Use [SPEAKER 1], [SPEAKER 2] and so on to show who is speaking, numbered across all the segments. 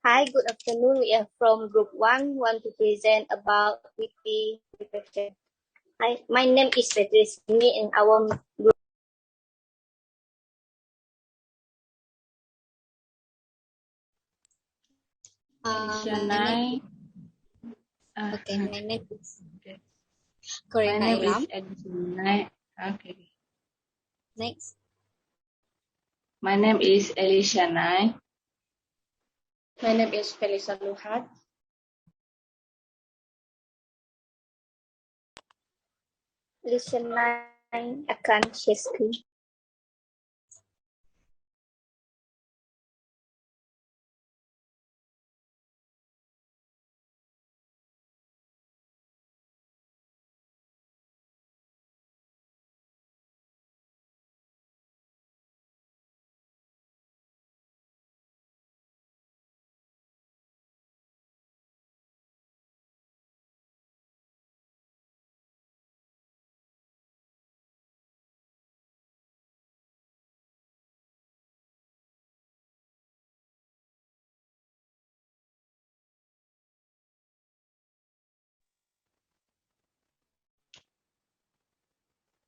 [SPEAKER 1] Hi, good afternoon. We are from Group 1. Want to present about wiki reflection. Hi, my name is Patrice. Me and our group.
[SPEAKER 2] Shanai.
[SPEAKER 1] Okay, my name is
[SPEAKER 2] Okay. My
[SPEAKER 1] Corina
[SPEAKER 2] name
[SPEAKER 1] Ilam.
[SPEAKER 2] is Shanai. Okay.
[SPEAKER 1] Next,
[SPEAKER 2] My name is Elishanai.
[SPEAKER 3] My name is Felisa Luhat.
[SPEAKER 1] listen akan share screen.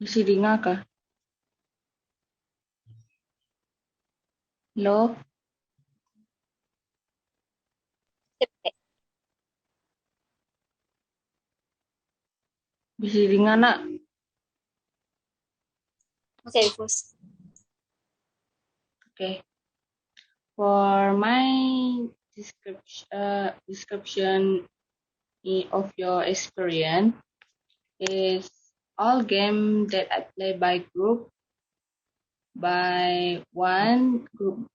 [SPEAKER 2] Bisa dengar kah? Hello? Bisa dengar nak?
[SPEAKER 1] Okay, first.
[SPEAKER 2] Okay. For my description of your experience is all game that I play by group, by group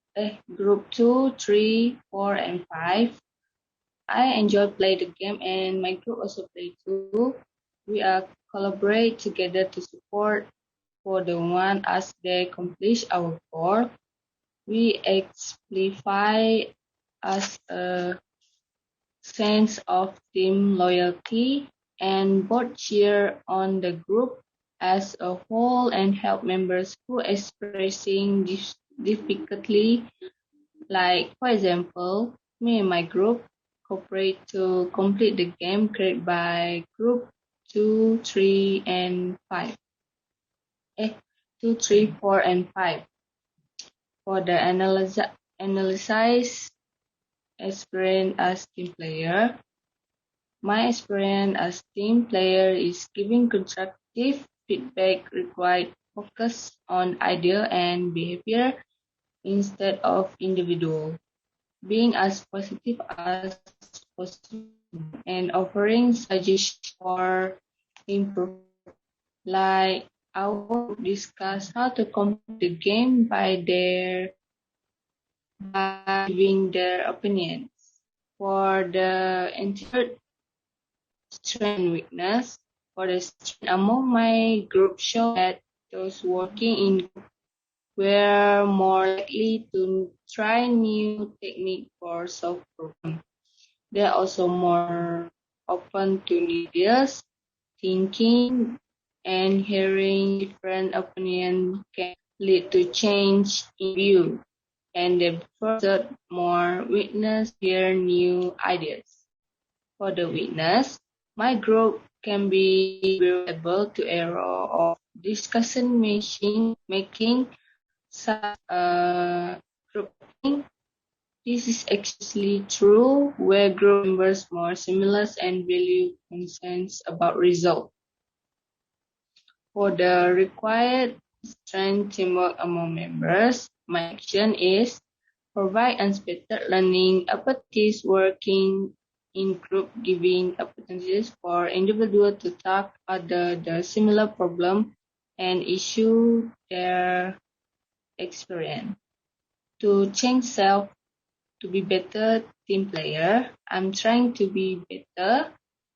[SPEAKER 2] 2, 3, 4, and 5. I enjoy play the game and my group also play too. We are collaborate together to support for the one as they accomplish our goal. We exemplify as a sense of team loyalty and both cheer on the group as a whole and help members who expressing difficulty. Like, for example, me and my group cooperate to complete the game created by group 2, 3, and 5. 2, 3, 4, and 5. For the analyze experience as team player, my experience as team player is giving constructive feedback required focus on idea and behavior instead of individual. Being as positive as possible and offering suggestions for improvement. Like I will discuss how to complete the game by giving their opinions. For the introvert strength and weakness, for the strength among my group show that those working in were more likely to try new technique for solve problem. They are also more open to new ideas, thinking, and hearing different opinions can lead to change in view, and they further more witness hear new ideas. For the witness, my group can be able to error of discussion making such grouping. This is actually true where group members more similar and value consensus about results. For the required strength teamwork among members, my action is provide unexpected learning opportunities working in group, giving opportunities for individuals to talk about the similar problem and issue their experience. To change self to be better team player, I'm trying to be better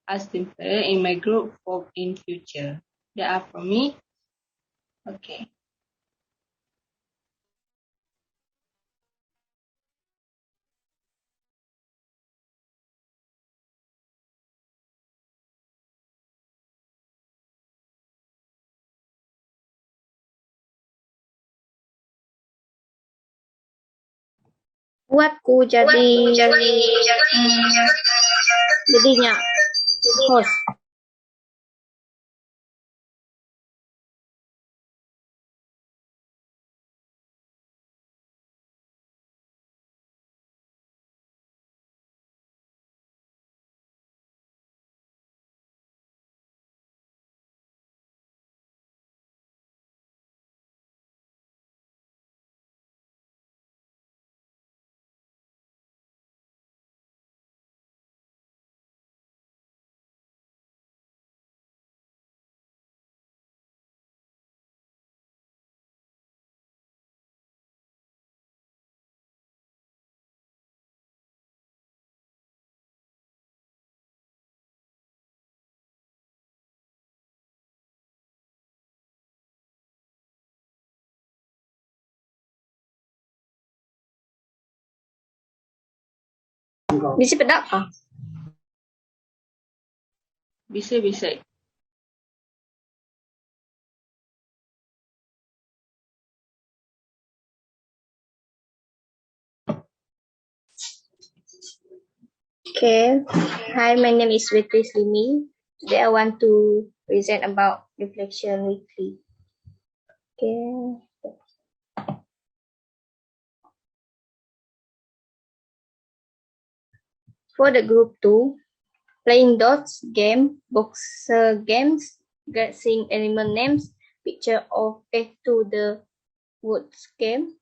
[SPEAKER 2] as team player in my group for in future. That are for me. Okay.
[SPEAKER 1] Buatku jadinya host. Bisa pedak ah?
[SPEAKER 2] Bisa.
[SPEAKER 1] Okay. Hi, my name is Beatrice Limi. Today I want to present about reflection weekly. Okay. For the group 2, playing dots game, boxer games, guessing animal names, picture of Back to the Woods game.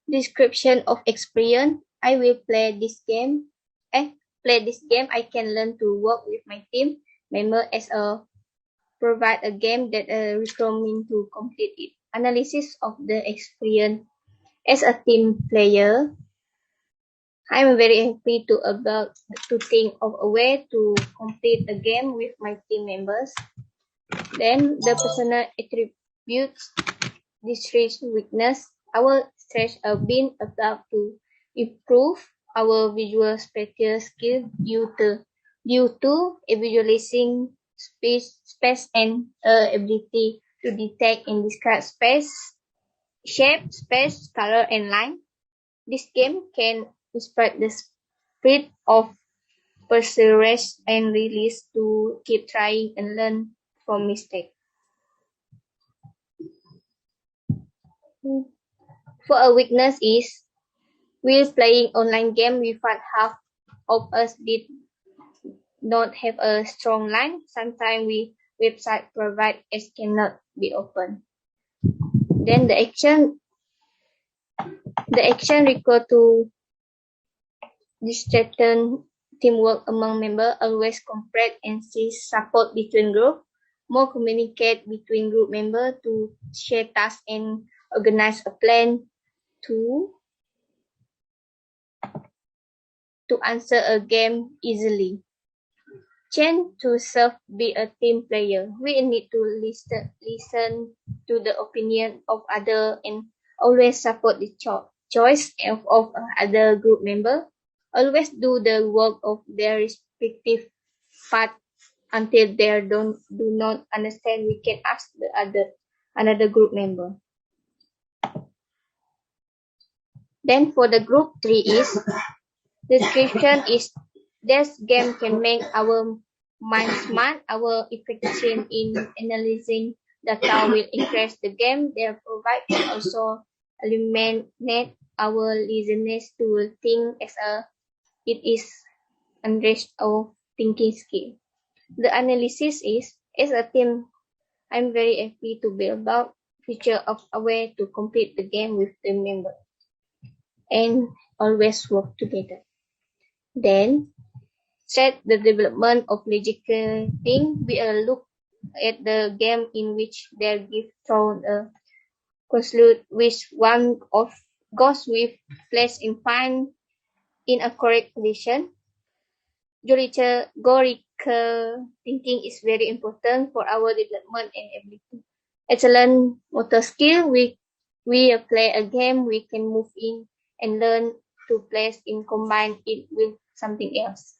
[SPEAKER 1] Description of experience. I will play this game. I can learn to work with my team member as a provide a game that require me to complete it. Analysis of the experience as a team player. I'm very happy to think of a way to complete the game with my team members. Then the personal attributes. This weakness. Our strengths have been about to improve our visual spatial skill due to visualizing space and ability to detect and describe space, shape, space, color, and line. This game can inspire the spirit of perseverance and release to keep trying and learn from mistakes. For a weakness is while playing online game, we find half of us did not have a strong line. Sometimes we website provide as cannot be opened. Then the action required to strengthen teamwork among members, always cooperate and see support between group, more communicate between group members to share tasks and organize a plan to answer a game easily. Change to be a team player. We need to listen to the opinion of other and always support the choice of other group member. Always do the work of their respective part until they do not understand. We can ask the another group member. Then for the group 3 is description is this game can make our mind smart. Our efficiency in analyzing data will increase the game. They provide can also eliminate our laziness to think it is unrest of thinking skill. The analysis is as a team. I'm very happy to be about future of a way to complete the game with the member and always work together. Then set the development of logical thing. We look at the game in which they give thrown a conclude which one of goes with place in find in a correct position. Logical thinking is very important for our development and ability. Excellent motor skill. We play a game. We can move in and learn to place in combine it with something else.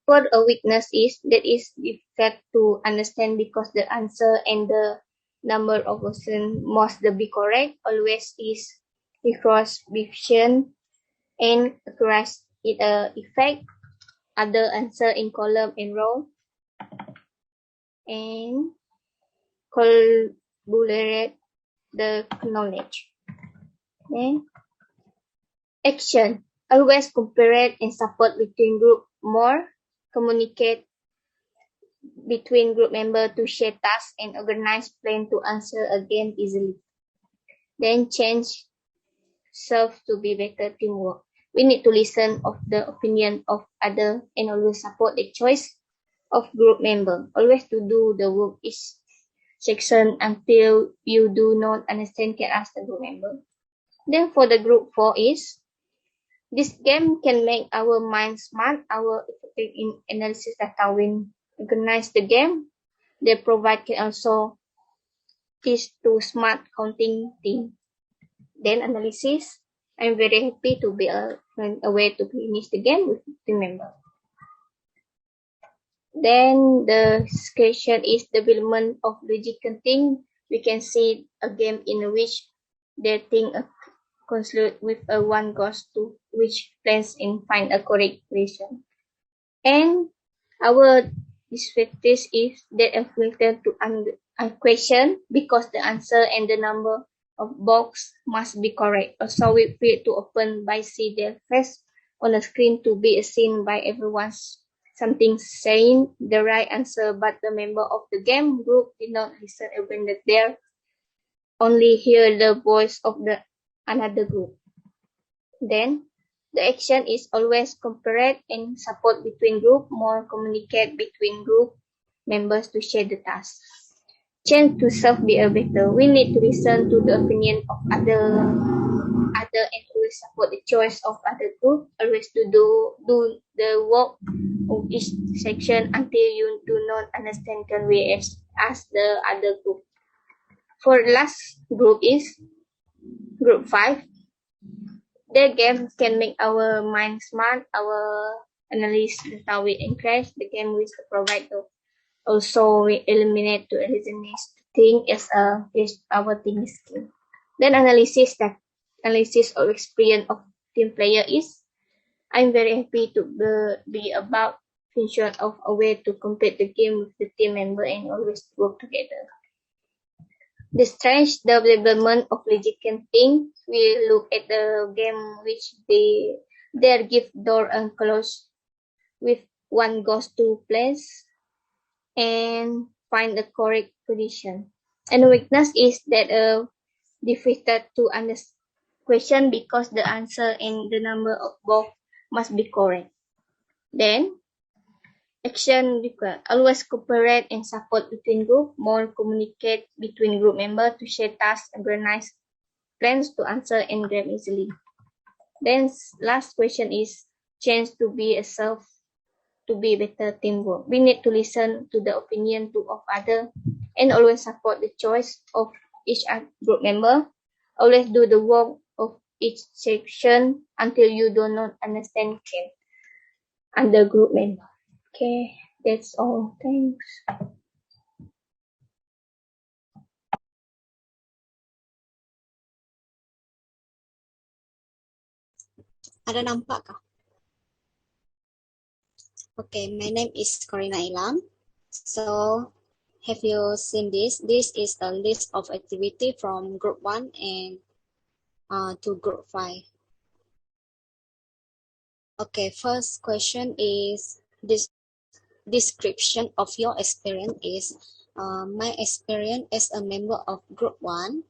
[SPEAKER 1] For a weakness is that is difficult to understand because the answer and the number of options must be correct. Always is because vision and accuracy it effect other answer in column and row and collaborate the knowledge. Okay. Action. Always cooperate and support between group more. Communicate between group members to share tasks and organize plan to answer again easily. Then change serve to be better teamwork. We need to listen of the opinion of other and always support the choice of group member. Always to do the work each section until you do not understand can ask the group member. Then for the group 4 is this game can make our mind smart, our effective in analysis data when organize the game. They provide can also teach to smart counting team. Then analysis. I'm very happy to be a way to finish the game with team member. Then the question is development of logical thing. We can see a game in which they think a conclude with a one goes to which plans and find a correct question. And our perspective is that a filter to a question because the answer and the number of box must be correct. Also, we feel to open by see their face on the screen to be seen by everyone's something saying the right answer, but the member of the game group did not listen even that they only hear the voice of the another group. Then the action is always cooperate and support between group, more communicate between group members to share the task. Change to serve be a better. We need to listen to the opinion of other and always support the choice of other group. Always to do the work of each section until you do not understand can we ask the other group. For last group is group 5. The game can make our mind smart, our analysis data we encourage. The game will provide to also we eliminate to reasoning thing as our thinking skill. Then analysis or experience of team player is I'm very happy to be about function of a way to complete the game with the team member and always work together. The strange development of logical thing. We look at the game which they give door and close with one goes to place and find the correct position. And weakness is that difficult to understand question because the answer and the number of both must be correct. Then action required. Always cooperate and support between group. More communicate between group members to share tasks and organize plans to answer and grab easily. Then last question is change to be a self to be better teamwork. We need to listen to the opinion of other and always support the choice of each group member. Always do the work of each section until you do not understand can under group member. Okay, that's all. Thanks.
[SPEAKER 4] Ada nampak kah? Okay, my name is Corina Ilam. So, have you seen this? This is a list of activity from group 1 and to group 5. Okay, first question is this description of your experience is my experience as a member of group 1.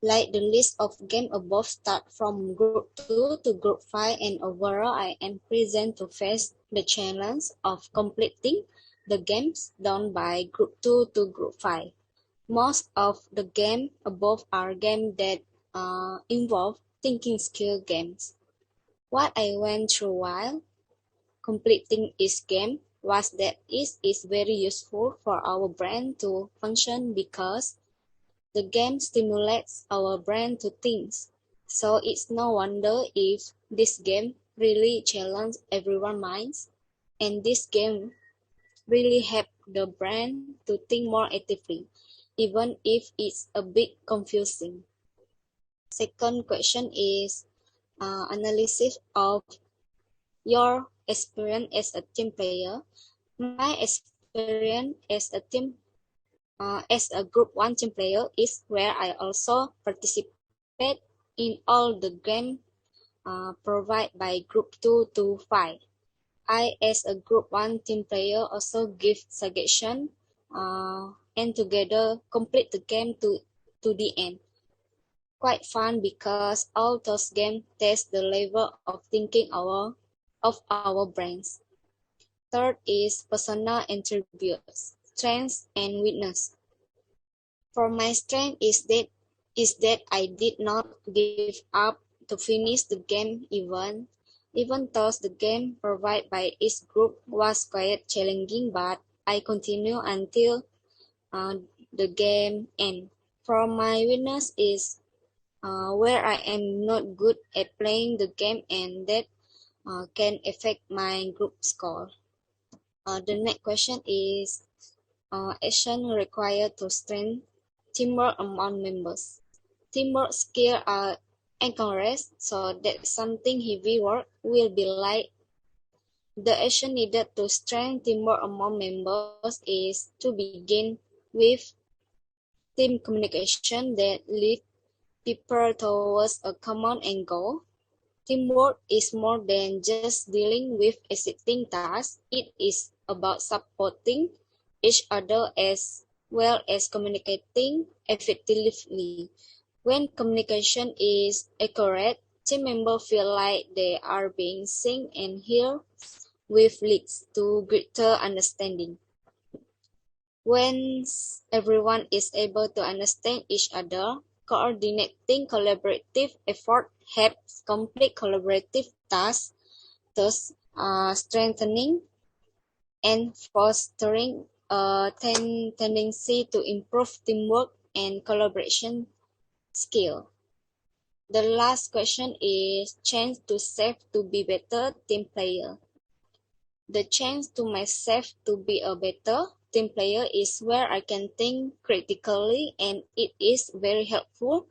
[SPEAKER 4] Like the list of game above start from group 2 to group 5 and overall I am present to face the challenge of completing the games done by group 2 to group 5. Most of the games above are games that involve thinking skill games. What I went through while completing each game was that it is very useful for our brain to function because the game stimulates our brain to think, so it's no wonder if this game really challenges everyone's minds. and this game really help the brain to think more actively, even if it's a bit confusing. Second question is analysis of your experience as a team player. My experience as a group one team player is where I also participate in all the games provided by group 2 to 5. I, as a group 1 team player, also give suggestion and together complete the game to the end. Quite fun because all those games test the level of thinking of our brains. Third is personal attributes, strengths and weakness. For my strength is that I did not give up to finish the game even though the game provided by each group was quite challenging, but I continued until the game end. For my weakness is where I am not good at playing the game and that can affect my group score. The next question is action required to strengthen teamwork among members. Teamwork skills are encouraged, so that something heavy work will be light. The action needed to strengthen teamwork among members is to begin with team communication that lead people towards a common end goal. Teamwork is more than just dealing with existing tasks. It is about supporting each other as well as communicating effectively. When communication is accurate, team members feel like they are being seen and heard, which leads to greater understanding. When everyone is able to understand each other, coordinating collaborative effort helps complete collaborative tasks, thus strengthening and fostering a tendency to improve teamwork and collaboration skill. The last question is chance to self to be better team player. The chance to myself to be a better team player is where I can think critically and it is very helpful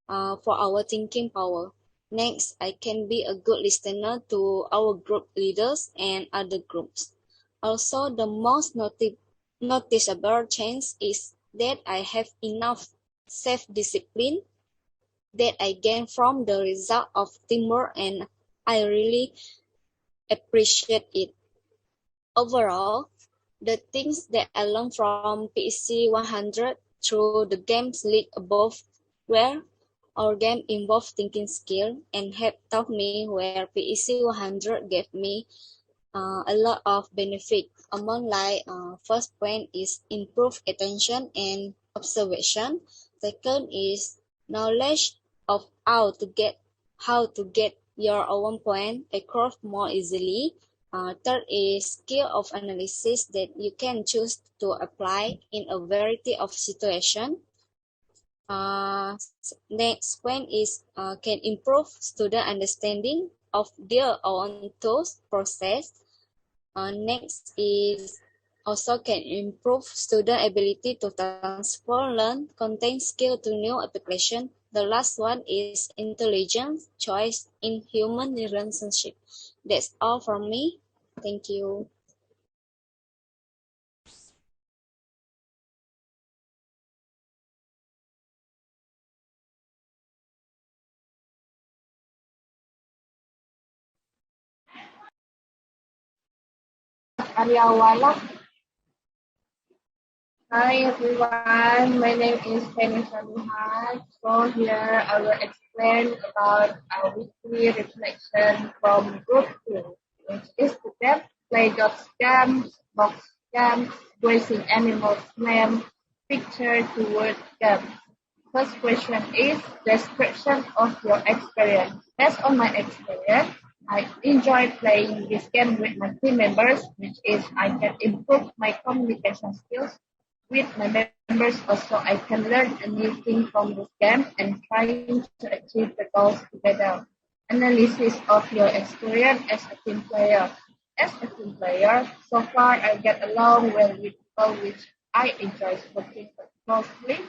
[SPEAKER 4] for our thinking power. Next, I can be a good listener to our group leaders and other groups. Also, the most noticeable change is that I have enough self-discipline that I gain from the result of teamwork and I really appreciate it. Overall, the things that I learned from PEC100 through the games league above were our game involved thinking skill and have taught me where PEC100 gave me a lot of benefit. Among first point is improve attention and observation. Second is knowledge of how to get your own point across more easily. Third is skill of analysis that you can choose to apply in a variety of situations. Next point is can improve student understanding of their own tools process. Next is also can improve student ability to transfer learn content skill to new application. The last one is intelligence choice in human relationship. That's all from me. Thank you.
[SPEAKER 3] Aryawala. Hi everyone, my name is Vanessa Luhan. So here I will explain about our weekly reflection from group 2, which is the game play dots games, box games, voicing animals name, picture to word games. First question is description of your experience. Based on my experience, I enjoy playing this game with my team members, which is I can improve my communication skills with my members. Also, I can learn a new thing from this game and trying to achieve the goals together. Analysis of your experience as a team player. As a team player, so far I get along well with people which I enjoy working closely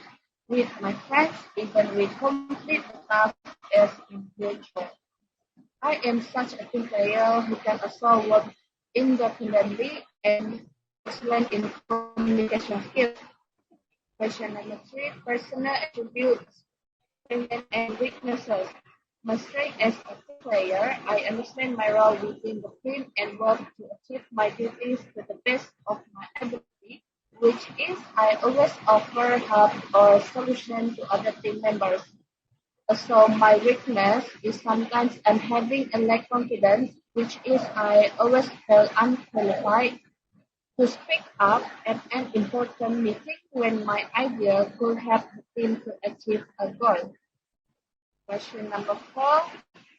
[SPEAKER 3] with my friends, even with complete tasks as individual. I am such a team player who can also work independently and excellent in communication skills. Question number three, personal attributes, strengths and weaknesses. My strength as a team player, I understand my role within the team and work to achieve my duties to the best of my ability, which is I always offer help or solution to other team members. So my weakness is sometimes I'm having a lack confidence, which is I always feel unqualified to speak up at an important meeting when my idea could help the team to achieve a goal. Question number four,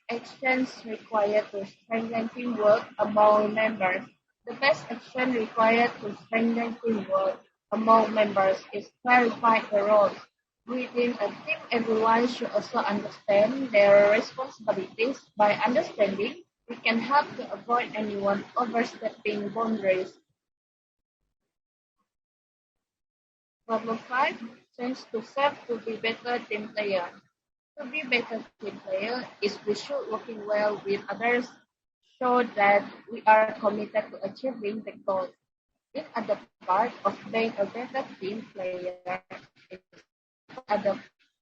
[SPEAKER 3] actions required to strengthen teamwork among members. The best action required to strengthen teamwork among members is clarify the roles. Within a team, everyone should also understand their responsibilities. By understanding, we can help to avoid anyone overstepping boundaries. Number five, change to serve to be better team player. To be better team player is we should working well with others, show that we are committed to achieving the goal. In other part of being a better team player is other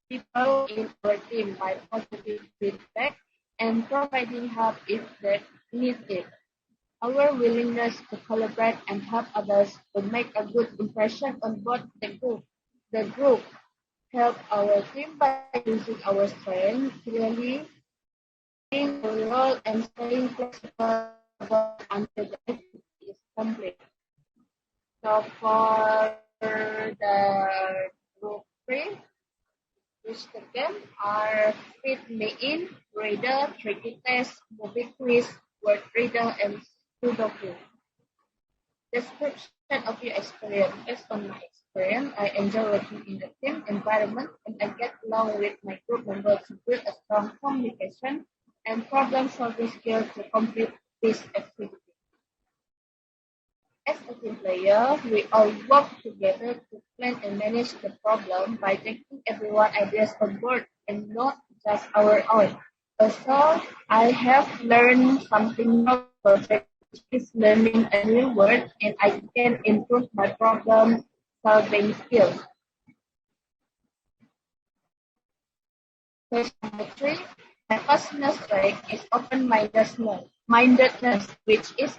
[SPEAKER 3] people in our team by positive feedback and providing help if they need it. Our willingness to collaborate and help others to make a good impression on both the group help our team by using our strength clearly, playing our role and staying flexible until the activity is complete. So for the group three, which the game are Fit Me In, Reader, Tricky Test, Movie Quiz, Word Reader, and Sudoku. Description of your experience. Based on my experience, I enjoy working in a team environment and I get along with my group members to build a strong communication and problem-solving skills to complete this activity. As a team player, we all work together to plan and manage the problem by taking everyone's ideas on board and not just our own. Also, I have learned something new project, which is learning a new word, and I can improve my problem solving skills. Question number three, my personal strength is open-mindedness, which is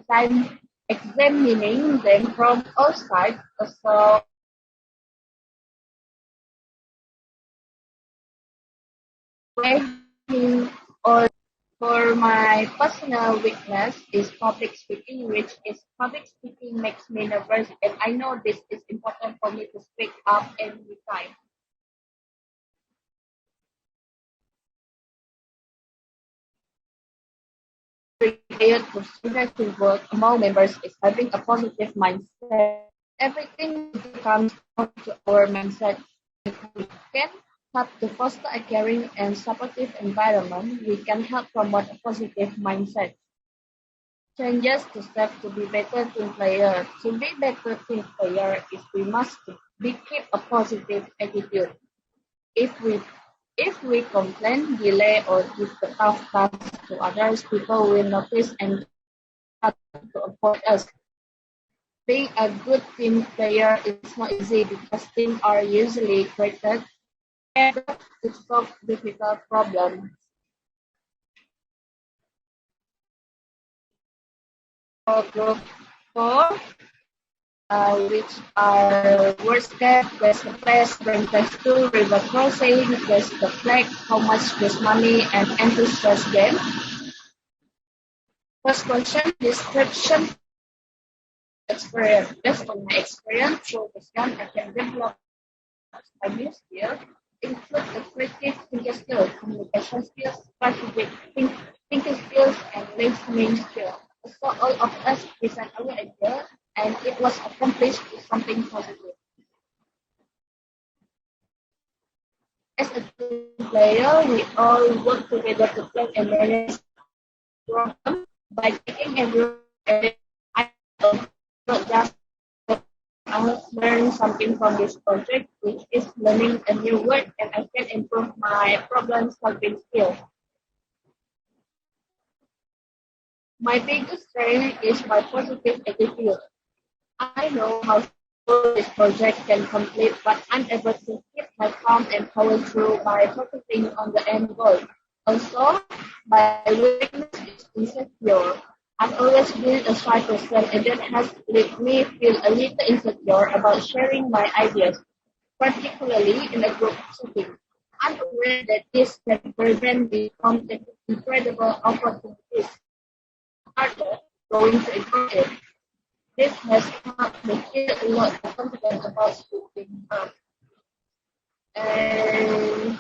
[SPEAKER 3] I'm examining them from all sides. So weighing or for my personal weakness is public speaking, which is public speaking makes me nervous, and I know this is important for me to speak up every time. Required to strengthen teamwork among members is having a positive mindset. Everything comes down to our mindset. If we can help to foster a caring and supportive environment, we can help promote a positive mindset. Changes to step to be better team player. To be better team player is we must be keep a positive attitude. If we if we complain, delay, or give the tough tasks to others, people will notice and try to avoid us. Being a good team player is not easy because teams are usually created to solve difficult problems. For group four, which are wordscape, where's the place, brain test two, river crossing, where's the flag, how much was money, and anti-stress game. First question, description experience. Based on my experience through this game, I can develop a new skill, include the creative thinking skills, communication skills, strategic thinking skills, and listening skills. So all of us present our idea, and it was accomplished with something positive. As a team player, we all work together to plan and manage the problem By taking everyone, I not just learn something from this project, which is learning a new word, and I can improve my problem solving skills. My biggest strength is my positive attitude. I know how stressful this project can complete, but I'm able to keep my calm and power through by focusing on the end goal. Also, my weakness is insecure. I've always been a shy person, and that has made me feel a little insecure about sharing my ideas, particularly in a group setting. I'm aware that this can prevent me from taking incredible opportunities. Harder going to ignore it. This has helped me feel a lot more confident about speaking up. And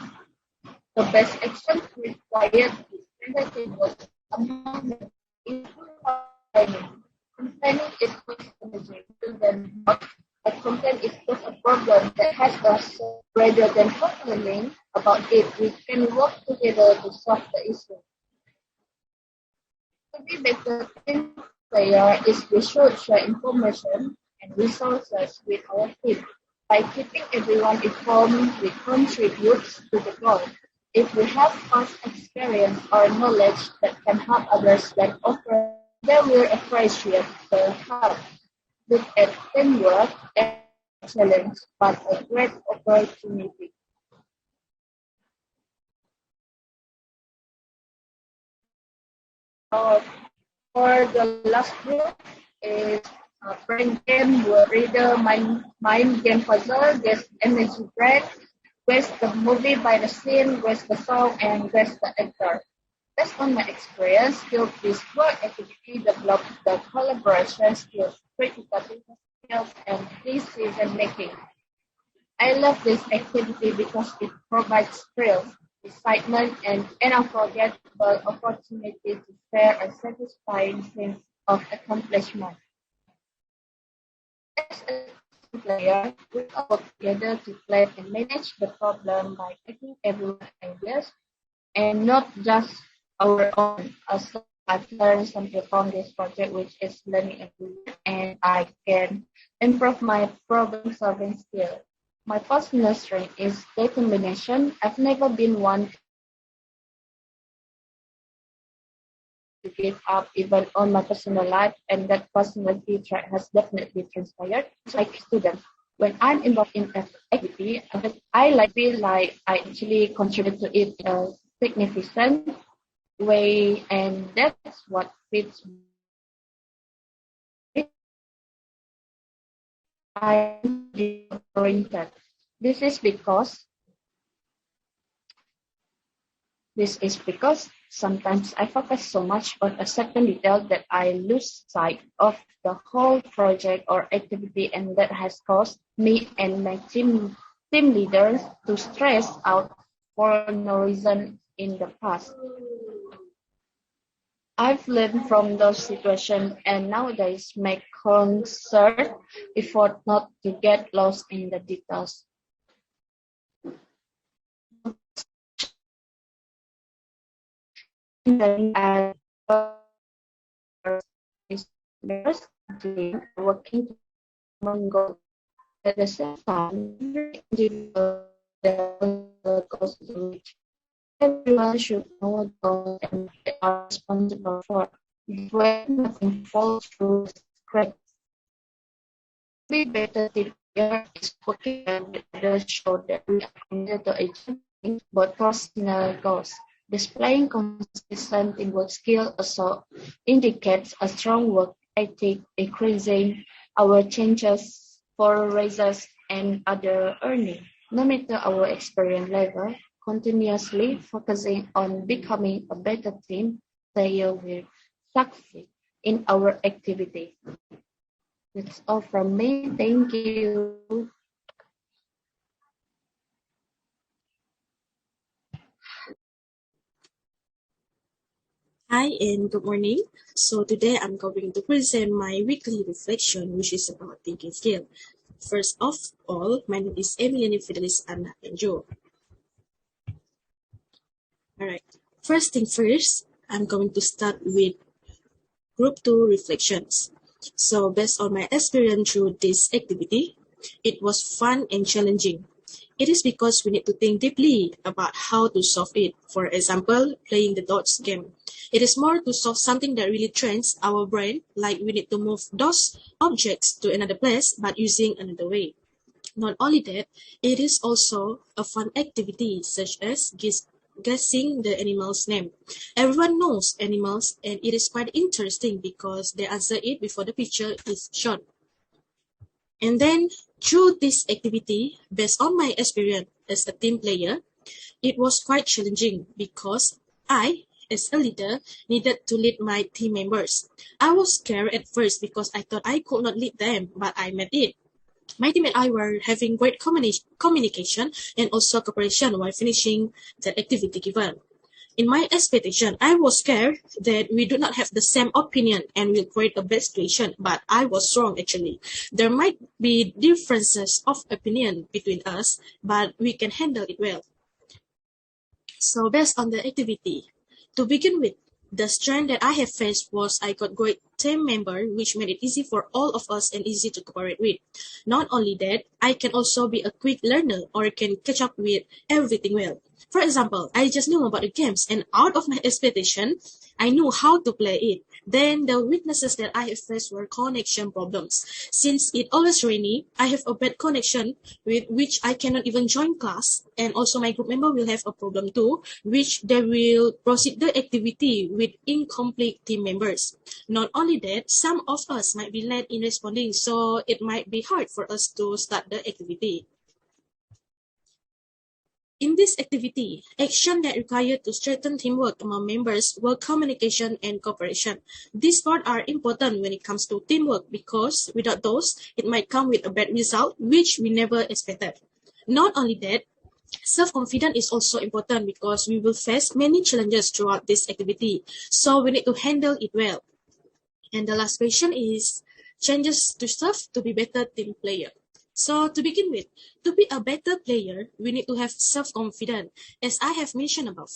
[SPEAKER 3] the best action required is presenting what among them is planning. Complaining is quick energy rather than not. A complaint is just a problem that has us rather than complaining about it. We can work together to solve the issue. To be better team player is we should share information and resources with our team. By keeping everyone informed, we contribute to the goal. If we have past experience or knowledge that can help others then offer, they will appreciate the help. Look at teamwork as a challenge, but a great opportunity. Uh, for the last group is a brain game where reader mind game puzzle, guess energy break, guess the movie by the scene, guess the song, and guess the actor. Based on my experience, skill this work activity develops the collaboration skills, critical thinking skills, and decision making. I love this activity because it provides thrill, excitement, and an unforgettable opportunity to share a satisfying sense of accomplishment. As a team player, we all work together to plan and manage the problem by taking everyone's ideas and not just our own. Also, I've learned something from this project, which is learning everyone, and I can improve my problem-solving skill. My personal strength is determination. I've never been one to give up even on my personal life, and that personality trait has definitely transpired. So like students, when I'm involved in an activity, I like feel like I actually contribute to it in a significant way, and that's what fits me. I'm oriented. This is because This is because sometimes I focus so much on a certain detail that I lose sight of the whole project or activity, and that has caused me and my team leaders to stress out for no reason in the past. I've learned from those situations and nowadays make concert effort not to get lost in the details. Learning at is working to common goal. At the same time, every individual goals to reach. Everyone should know the goals and they are responsible for. This way, nothing falls through the cracks. Be better team player is working with others show that we are committed to achieving both personal goals. Displaying consistent teamwork skill also indicates a strong work ethic, increasing our chances for raises and other earning. No matter our experience level, continuously focusing on becoming a better team player will succeed in our activity. That's all from me. Thank you.
[SPEAKER 5] Hi and good morning. So today I'm going to present my weekly reflection, which is about thinking skill. First of all, my name is Emiliani Fidelis Anna Penjo. Alright, first thing first, I'm going to start with Group 2 reflections. So based on my experience through this activity, it was fun and challenging. It is because we need to think deeply about how to solve it. For example, playing the dots game. It is more to solve something that really trains our brain, like we need to move those objects to another place but using another way. Not only that, it is also a fun activity such as guessing the animal's name. Everyone knows animals and it is quite interesting because they answer it before the picture is shown. And then through this activity, based on my experience as a team player, it was quite challenging because I, as a leader, needed to lead my team members. I was scared at first because I thought I could not lead them, but I made it. My team and I were having great communication and also cooperation while finishing that activity given. In my expectation, I was scared that we do not have the same opinion and will create a bad situation, but I was wrong actually. There might be differences of opinion between us, but we can handle it well. So based on the activity, to begin with, the strength that I have faced was I got great team member, which made it easy for all of us and easy to cooperate with. Not only that, I can also be a quick learner or can catch up with everything well. For example, I just knew about the games and out of my expectation, I knew how to play it. Then the weaknesses that I have faced were connection problems. Since it always rainy, I have a bad connection with which I cannot even join class. And also my group member will have a problem too, which they will proceed the activity with incomplete team members. Not only that, some of us might be late in responding, so it might be hard for us to start the activity. In this activity, action that require to strengthen teamwork among members were communication and cooperation. These parts are important when it comes to teamwork because without those, it might come with a bad result which we never expected. Not only that, self-confidence is also important because we will face many challenges throughout this activity, so we need to handle it well. And the last question is changes to self to be better team player. So to begin with, to be a better player, we need to have self-confidence, as I have mentioned above.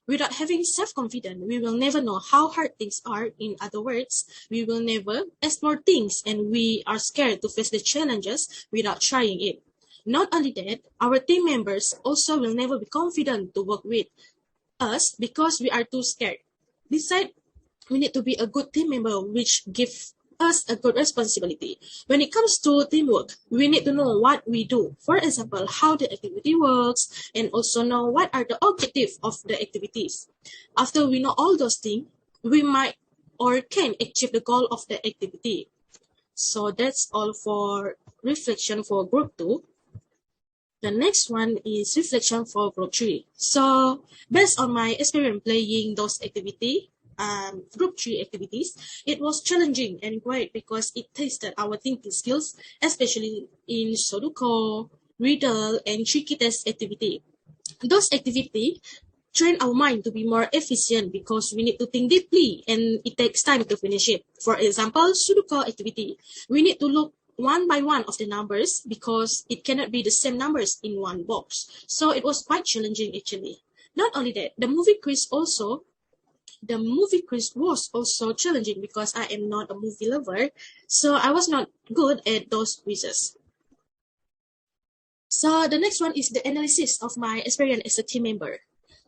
[SPEAKER 5] Without having self-confidence, we will never know how hard things are. In other words, we will never explore things and we are scared to face the challenges without trying it. Not only that, our team members also will never be confident to work with us because we are too scared. Besides, we need to be a good team member which gives us a good responsibility. When it comes to teamwork, we need to know what we do. For example, how the activity works and also know what are the objectives of the activities. After we know all those things, we might or can achieve the goal of the activity. So that's all for reflection for group 2. The next one is reflection for group 3. So based on my experience playing those activities, group 3 activities, it was challenging and great because it tested our thinking skills, especially in Sudoku, riddle, and tricky test activity. Those activities train our mind to be more efficient because we need to think deeply and it takes time to finish it. For example, Sudoku activity, we need to look one by one of the numbers because it cannot be the same numbers in one box. So it was quite challenging actually. Not only that, the movie quiz was also challenging because I am not a movie lover, so I was not good at those quizzes. So the next one is the analysis of my experience as a team member.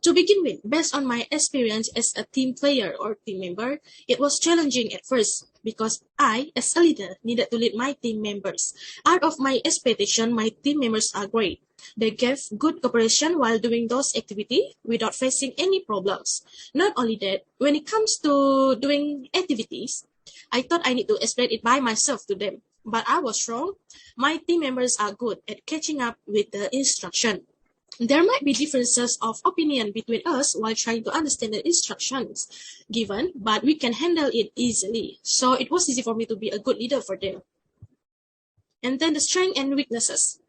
[SPEAKER 5] To begin with, based on my experience as a team player or team member, it was challenging at first because I, as a leader, needed to lead my team members. Out of my expectation, my team members are great. They gave good cooperation while doing those activities without facing any problems. Not only that, when it comes to doing activities, I thought I need to explain it by myself to them. But I was wrong. My team members are good at catching up with the instruction. There might be differences of opinion between us while trying to understand the instructions given, but we can handle it easily. So it was easy for me to be a good leader for them. And then the strength and weaknesses.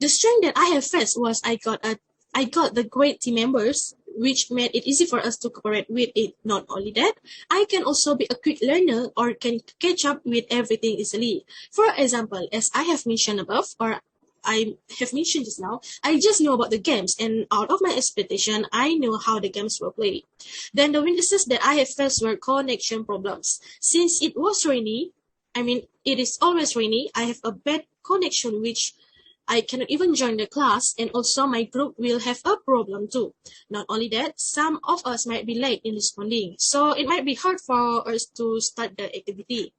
[SPEAKER 5] The strength that I have faced was I got the great team members, which made it easy for us to cooperate with it. Not only that, I can also be a quick learner or can catch up with everything easily. For example, as I have mentioned above, or I have mentioned just now, I just know about the games, and out of my expectation, I know how the games were played. Then the weaknesses that I have faced were connection problems. Since it was rainy, it is always rainy, I have a bad connection, which I cannot even join the class, and also my group will have a problem too. Not only that, some of us might be late in responding, so it might be hard for us to start the activity.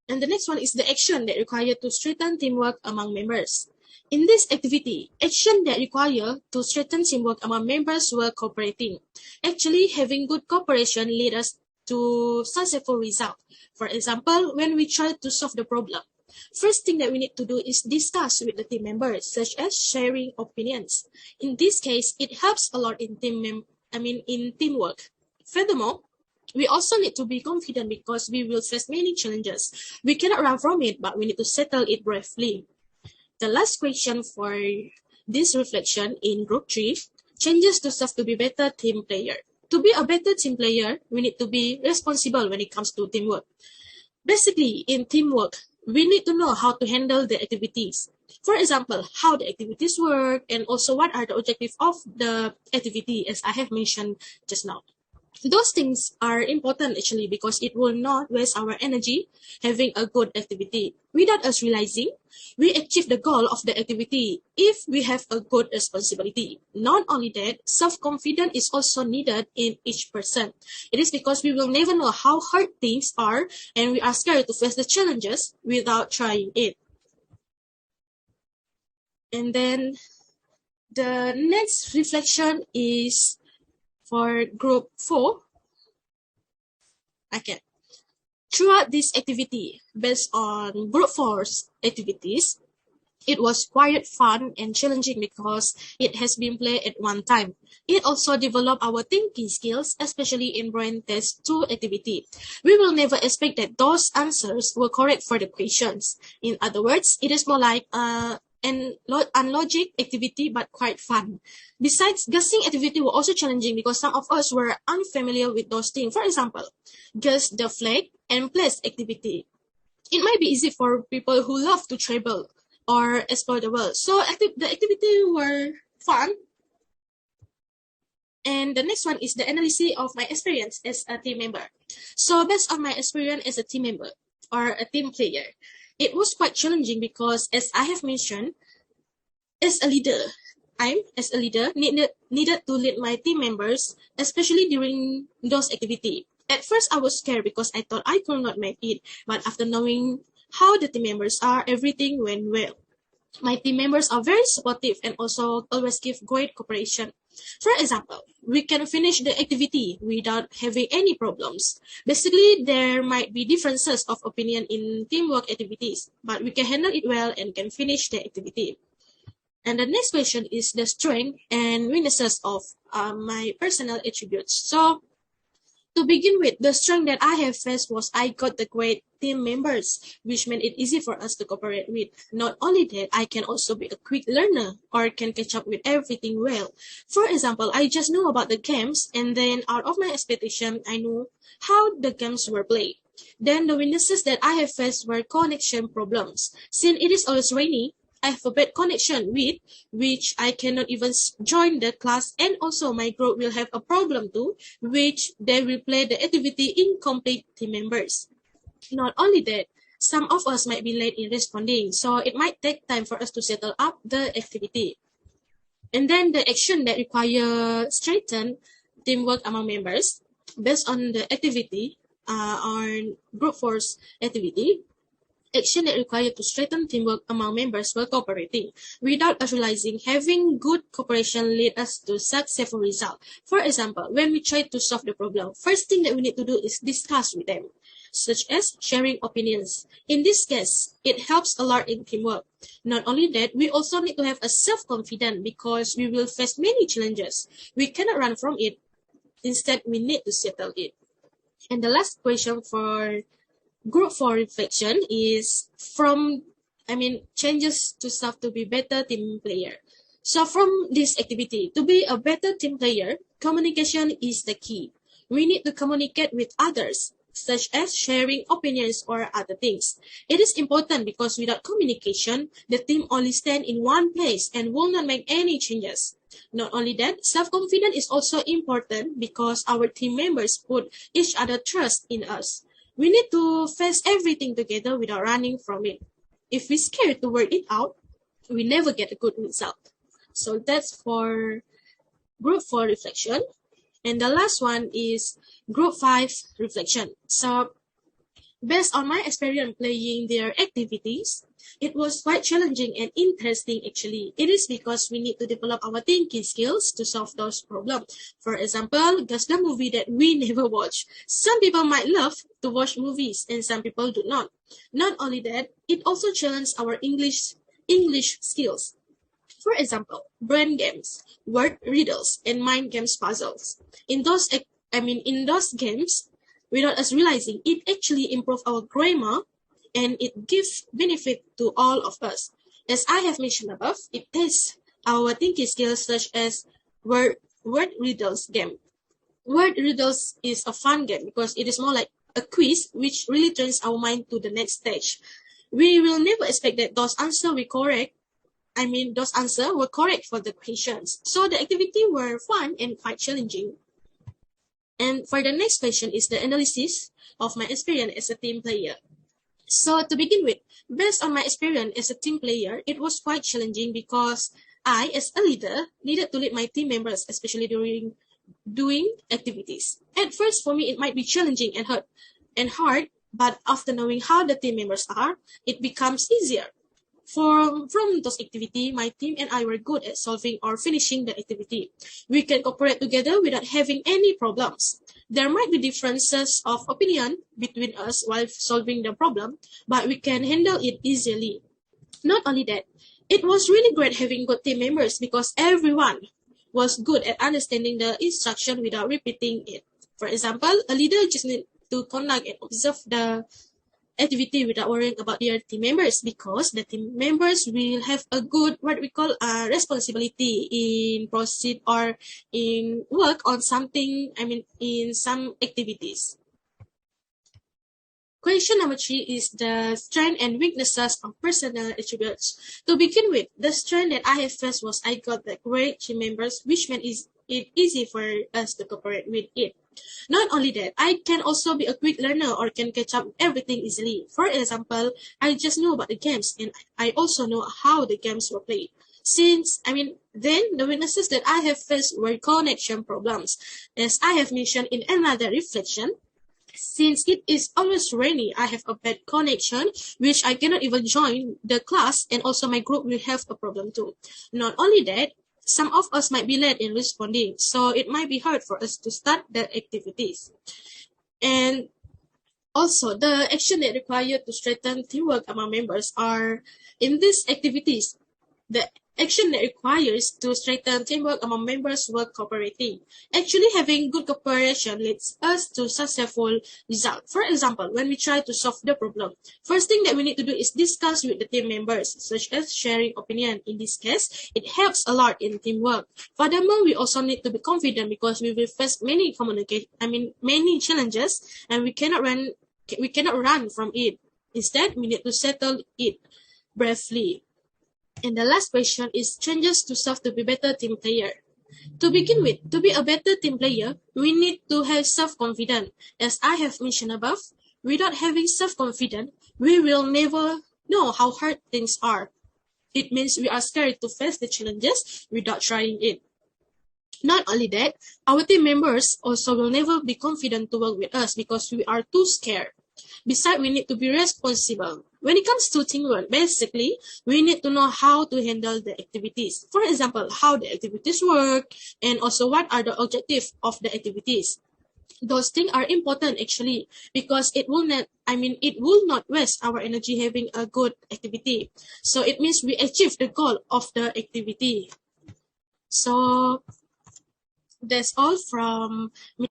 [SPEAKER 5] And the next one is the action that require to strengthen teamwork among members. In this activity, action that require to strengthen teamwork among members were cooperating. Actually, having good cooperation lead us to successful result. For example, when we try to solve the problem, first thing that we need to do is discuss with the team members, such as sharing opinions. In this case, it helps a lot in teamwork. Furthermore, we also need to be confident because we will face many challenges. We cannot run from it, but we need to settle it bravely. The last question for this reflection in group 3, changes to self to be better team player. To be a better team player, we need to be responsible when it comes to teamwork. Basically, in teamwork, we need to know how to handle the activities. For example, how the activities work, and also what are the objectives of the activity, as I have mentioned just now. Those things are important actually because it will not waste our energy having a good activity. Without us realizing, we achieve the goal of the activity if we have a good responsibility. Not only that, self-confidence is also needed in each person. It is because we will never know how hard things are and we are scared to face the challenges without trying it. And then the next reflection is for group 4. Okay. Throughout this activity, based on group 4's activities, it was quite fun and challenging because it has been played at one time. It also developed our thinking skills, especially in brain test 2 activity. We will never expect that those answers were correct for the questions. In other words, it is more like an unlogic activity but quite fun. Besides, guessing activity were also challenging because some of us were unfamiliar with those things. For example, guess the flag and place activity. It might be easy for people who love to travel or explore the world. So the activity were fun. And the next one is the analysis of my experience as a team member. So based on my experience as a team member or a team player, it was quite challenging because, as I have mentioned, as a leader needed to lead my team members, especially during those activities. At first, I was scared because I thought I could not make it, but after knowing how the team members are, everything went well. My team members are very supportive and also always give great cooperation. For example, we can finish the activity without having any problems. Basically, there might be differences of opinion in teamwork activities, but we can handle it well and can finish the activity. And the next question is the strength and weaknesses of my personal attributes. So, to begin with, the strength that I have faced was I got the great team members, which made it easy for us to cooperate with. Not only that, I can also be a quick learner or can catch up with everything well. For example, I just knew about the games and then out of my expectation, I knew how the games were played. Then the weaknesses that I have faced were connection problems. Since it is always rainy, I have a bad connection with which I cannot even join the class, and also my group will have a problem too, which they will play the activity incomplete team members. Not only that, some of us might be late in responding, so it might take time for us to settle up the activity. And then the action that require strengthen teamwork among members based on the activity on group force activity. Action that required to strengthen teamwork among members were cooperating. Without us realizing, having good cooperation led us to successful result. For example, when we try to solve the problem, first thing that we need to do is discuss with them, such as sharing opinions. In this case, it helps a lot in teamwork. Not only that, we also need to have a self-confidence because we will face many challenges. We cannot run from it. Instead, we need to settle it. And the last question for group 4 reflection is changes to self to be better team player. So from this activity, to be a better team player, communication is the key. We need to communicate with others. such as sharing opinions or other things. It is important because without communication, the team only stand in one place and will not make any changes. Not only that, self-confidence is also important because our team members put each other trust in us. We need to face everything together without running from it. If we're scared to work it out, we never get a good result. So that's for group 4 reflection. And the last one is group 5 reflection. So based on my experience playing their activities, it was quite challenging and interesting actually. It is because we need to develop our thinking skills to solve those problems. For example, guess the movie that we never watch. Some people might love to watch movies and some people do not. Not only that, it also challenges our English skills. For example, brain games, word riddles, and mind games puzzles. In those games, without us realizing, it actually improves our grammar and it gives benefit to all of us. As I have mentioned above, it tests our thinking skills such as word riddles game. Word riddles is a fun game because it is more like a quiz which really turns our mind to the next stage. We will never expect that those answers were correct for the questions. So the activity were fun and quite challenging. And for the next question is the analysis of my experience as a team player. So to begin with, based on my experience as a team player, it was quite challenging because I, as a leader, needed to lead my team members, especially during doing activities. At first, for me, it might be challenging and hard, but after knowing how the team members are, it becomes easier. From those activities, my team and I were good at solving or finishing the activity. We can cooperate together without having any problems. There might be differences of opinion between us while solving the problem, but we can handle it easily. Not only that, it was really great having good team members because everyone was good at understanding the instruction without repeating it. For example, a leader just needs to conduct and observe the activity without worrying about their team members because the team members will have a good responsibility in proceed or in work on something, in some activities. Question number 3 is the strength and weaknesses of personal attributes. To begin with, the strength that I have faced was I got the great team members, which made it easy for us to cooperate with it. Not only that, I can also be a quick learner or can catch up everything easily. For example, I just know about the games and I also know how the games were played. Then the weaknesses that I have faced were connection problems. As I have mentioned in another reflection, since it is always rainy, I have a bad connection, which I cannot even join the class, and also my group will have a problem too. Not only that, some of us might be late in responding, so it might be hard for us to start the activities. And also, the action that required to strengthen teamwork among members are in these activities. The action that requires to strengthen teamwork among members were cooperating. Actually, having good cooperation leads us to successful results. For example, when we try to solve the problem, first thing that we need to do is discuss with the team members, such as sharing opinion. In this case, it helps a lot in teamwork. Furthermore, we also need to be confident because we will face many challenges, and we cannot run from it. Instead, we need to settle it bravely. And the last question is changes to self to be better team player. To begin with, to be a better team player, we need to have self-confidence. As I have mentioned above, without having self-confidence, we will never know how hard things are. It means we are scared to face the challenges without trying it. Not only that, our team members also will never be confident to work with us because we are too scared. Besides, we need to be responsible. When it comes to teamwork, basically, we need to know how to handle the activities. For example, how the activities work, and also what are the objectives of the activities. Those things are important actually because it will not waste our energy having a good activity. So it means we achieve the goal of the activity. So that's all from me.